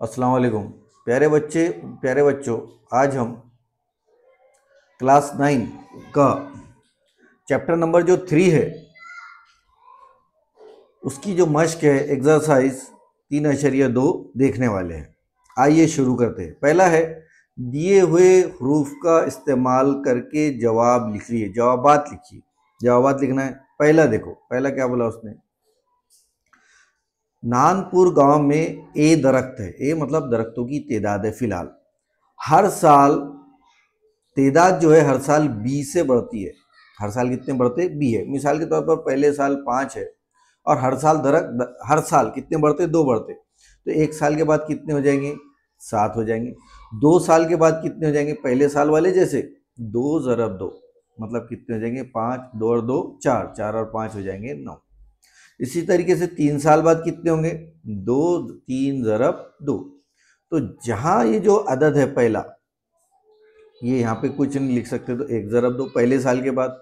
अस्सलाम वालेकुम। प्यारे बच्चे, प्यारे बच्चों, आज हम क्लास 9 का चैप्टर नंबर जो 3 है उसकी जो मश्क है एक्सरसाइज 3.2 देखने वाले हैं। आइए शुरू करते हैं। पहला है दिए हुए हरूफ का इस्तेमाल करके जवाब लिखिए। जवाबात लिखिए, जवाबात लिखना है। पहला देखो, पहला क्या बोला उसने, नानपुर गांव में ए दरख्त है। ए मतलब दरख्तों की तादाद है। फिलहाल हर साल तादाद जो है हर साल बी से बढ़ती है। हर साल कितने बढ़ते, बी है। मिसाल के तौर पर पहले साल 5 है और हर साल दरख्त हर साल कितने बढ़ते, 2 बढ़ते, तो एक साल के बाद कितने हो जाएंगे, 7 हो जाएंगे। 2 साल के बाद कितने हो जाएंगे, पहले साल वाले जैसे 2 ज़रब 2 मतलब कितने हो जाएंगे, 5, 2 और 2 4, 4 और 5 हो जाएंगे 9। इसी तरीके से 3 साल बाद कितने होंगे, 2 3 ज़रब 2। तो जहाँ ये जो अदद है पहला, ये यहाँ पे कुछ नहीं लिख सकते, तो 1 ज़रब 2 पहले साल के बाद,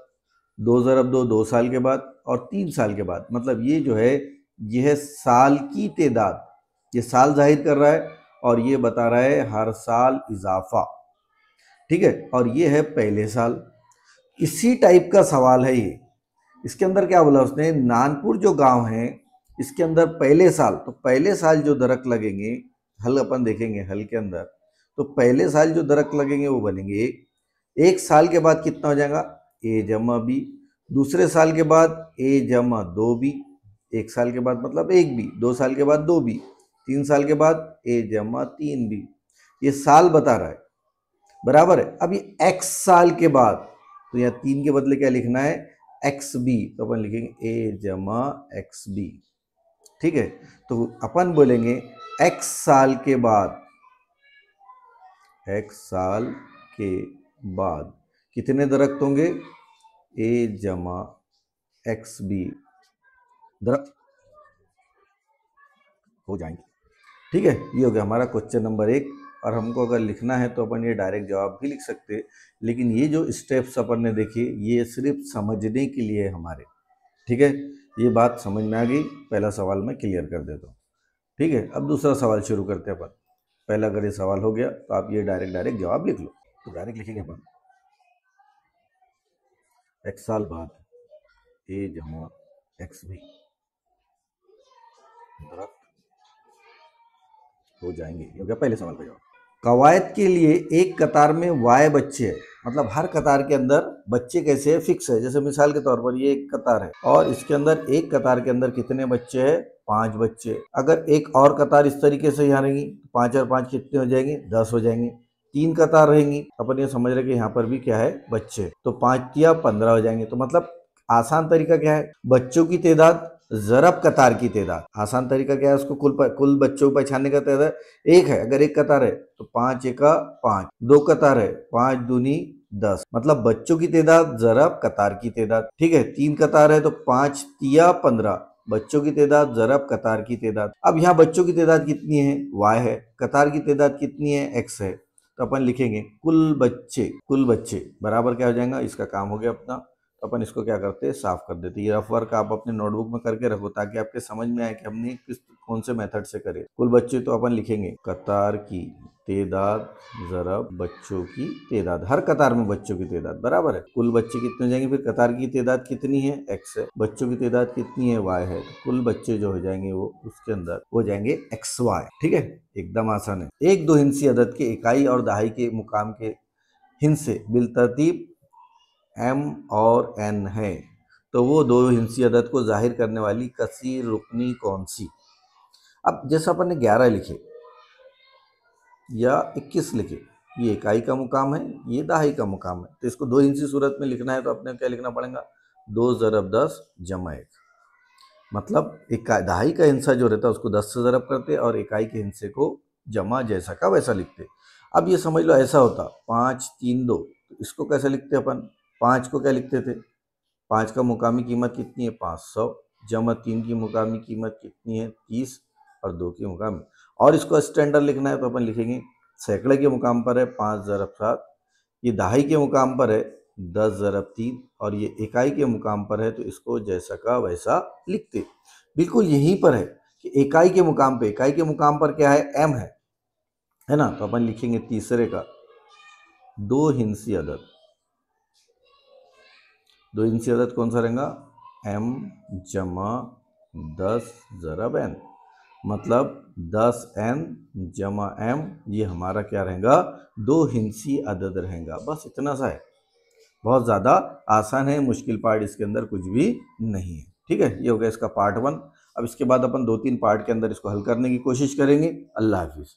2 ज़रब 2 2 साल के बाद और 3 साल के बाद। मतलब ये जो है ये है साल की तादाद, ये साल जाहिर कर रहा है और ये बता रहा है हर साल इजाफा। ठीक है, और ये है पहले साल। इसी टाइप का सवाल है ये। इसके अंदर क्या बोला उसने, नानपुर जो गांव है इसके अंदर पहले साल, तो पहले साल जो दरख्त लगेंगे, हल अपन देखेंगे हल के अंदर, तो पहले साल जो दरख्त लगेंगे वो बनेंगे एक साल के बाद कितना हो जाएगा, ए जमा बी। दूसरे साल के बाद ए जमा 2 बी, एक साल के बाद मतलब 1 बी। 2 साल के बाद 2 बी, 3 साल के बाद ए जमा 3 बी। ये साल बता रहा है, बराबर है। अब ये एक्स साल के बाद, तो यहाँ 3 के बदले क्या लिखना है, एक्स बी, तो अपन लिखेंगे ए जमा एक्स बी। ठीक है, तो अपन बोलेंगे एक्स साल के बाद, एक्स साल के बाद कितने दरख्त होंगे, ए जमा एक्स बी दरख्त हो जाएंगे। ठीक है, ये हो गया हमारा क्वेश्चन नंबर 1। और हमको अगर लिखना है तो अपन ये डायरेक्ट जवाब भी लिख सकते हैं, लेकिन ये जो स्टेप्स अपन ने देखे ये सिर्फ समझने के लिए है हमारे। ठीक है, ये बात समझ में आ गई। पहला सवाल मैं क्लियर कर देता हूँ। ठीक है, अब दूसरा सवाल शुरू करते हैं अपन। पहला अगर ये सवाल हो गया तो आप ये डायरेक्ट जवाब लिख लो। तो डायरेक्ट लिखेंगे अपन, एक्स साल बाद ए जमा एक्स भी दरख्त हो जाएंगे। ये हो गया पहले सवाल का जवाब। कवायद के लिए एक कतार में वाई बच्चे है, मतलब हर कतार के अंदर बच्चे कैसे है, फिक्स है। जैसे मिसाल के तौर पर ये एक कतार है और इसके अंदर एक कतार के अंदर कितने बच्चे हैं, 5 बच्चे। अगर एक और कतार इस तरीके से यहाँ रहेंगी, 5 और 5 कितने हो जाएंगे, 10 हो जाएंगे। 3 कतार रहेंगी, अपन ये समझ रहे कि यहाँ पर भी क्या है, बच्चे, तो 5 या 15 हो जाएंगे। तो मतलब आसान तरीका क्या है, बच्चों की तादाद ज़रब कतार की तादाद। आसान तरीका क्या है, उसको कुल बच्चों को पहचानने का तादाद एक है। अगर एक कतार है तो 5 एका 5, 2 कतार है 5 दूनी 10, मतलब बच्चों की तादाद ज़रब कतार की तादाद। ठीक है, 3 कतार है तो 5 तिया 15, बच्चों की तादाद ज़रब कतार की तादाद। अब यहाँ बच्चों की तादाद कितनी है, y है, कतार की तादाद कितनी है, x है। तो अपन लिखेंगे कुल बच्चे बराबर क्या हो जाएगा, इसका काम हो गया अपना। तो अपन इसको क्या करते हैं, साफ कर देते हैं। ये रफ वर्क आप अपने नोटबुक में करके रखो ताकि आपके समझ में आए कि हमने कौन से मेथड से करे। कुल बच्चे तो अपन लिखेंगे कतार की तादाद ज़रब बच्चों की तादाद, हर कतार में बच्चों की तादाद बराबर है। कुल बच्चे कितने हो जाएंगे, फिर कतार की तादाद कितनी है, x है, बच्चों की तादाद कितनी है, y है। तो कुल बच्चे जो हो जाएंगे वो उसके अंदर हो जाएंगे xy। ठीक है, एकदम आसान है। एक दो हिंसी अदद के इकाई और दहाई के मुकाम के हिस्से बिलतरतीब m और n है, तो वो दो हिंसी अदद को जाहिर करने वाली कसीर रुकनी कौन सी। अब जैसे अपन ने 11 लिखे या 21 लिखे, ये इकाई का मुकाम है, ये दहाई का मुकाम है, तो इसको दो हिंसी सूरत में लिखना है तो अपने क्या लिखना पड़ेगा, 2 ज़रब 10 जमा 1। मतलब दहाई का हिस्सा जो रहता है उसको 10 से ज़रब करते और इकाई के हिस्से को जमा जैसा का वैसा लिखते। अब ये समझ लो ऐसा होता 5 3 2, तो इसको कैसे लिखते अपन, 5 को क्या लिखते थे, 5 का मुकामी कीमत कितनी है, 500, जमा 3 की मुकामी कीमत कितनी है, 30, और 2 की मुकामी। और इसको स्टैंडर्ड लिखना है तो अपन लिखेंगे सैकड़े के मुकाम पर है 5 ज़रब 7, ये दहाई के मुकाम पर है 10 ज़रब 3, और ये इकाई के मुकाम पर है तो इसको जैसा का वैसा लिखते। बिल्कुल यहीं पर है कि इकाई के मुकाम पर क्या है, m है, है ना। तो अपन लिखेंगे तीसरे का 2 हिंसी अदद। 2 हिंसी अदद कौन सा रहेगा, m जमा 10 ज़रब n, मतलब 10n जमा m, ये हमारा क्या रहेगा, 2 हिंसी अदद रहेगा। बस इतना सा है, बहुत ज़्यादा आसान है, मुश्किल पार्ट इसके अंदर कुछ भी नहीं है। ठीक है, ये हो गया इसका पार्ट 1। अब इसके बाद अपन 2-3 पार्ट के अंदर इसको हल करने की कोशिश करेंगे। अल्लाह हाफिज़।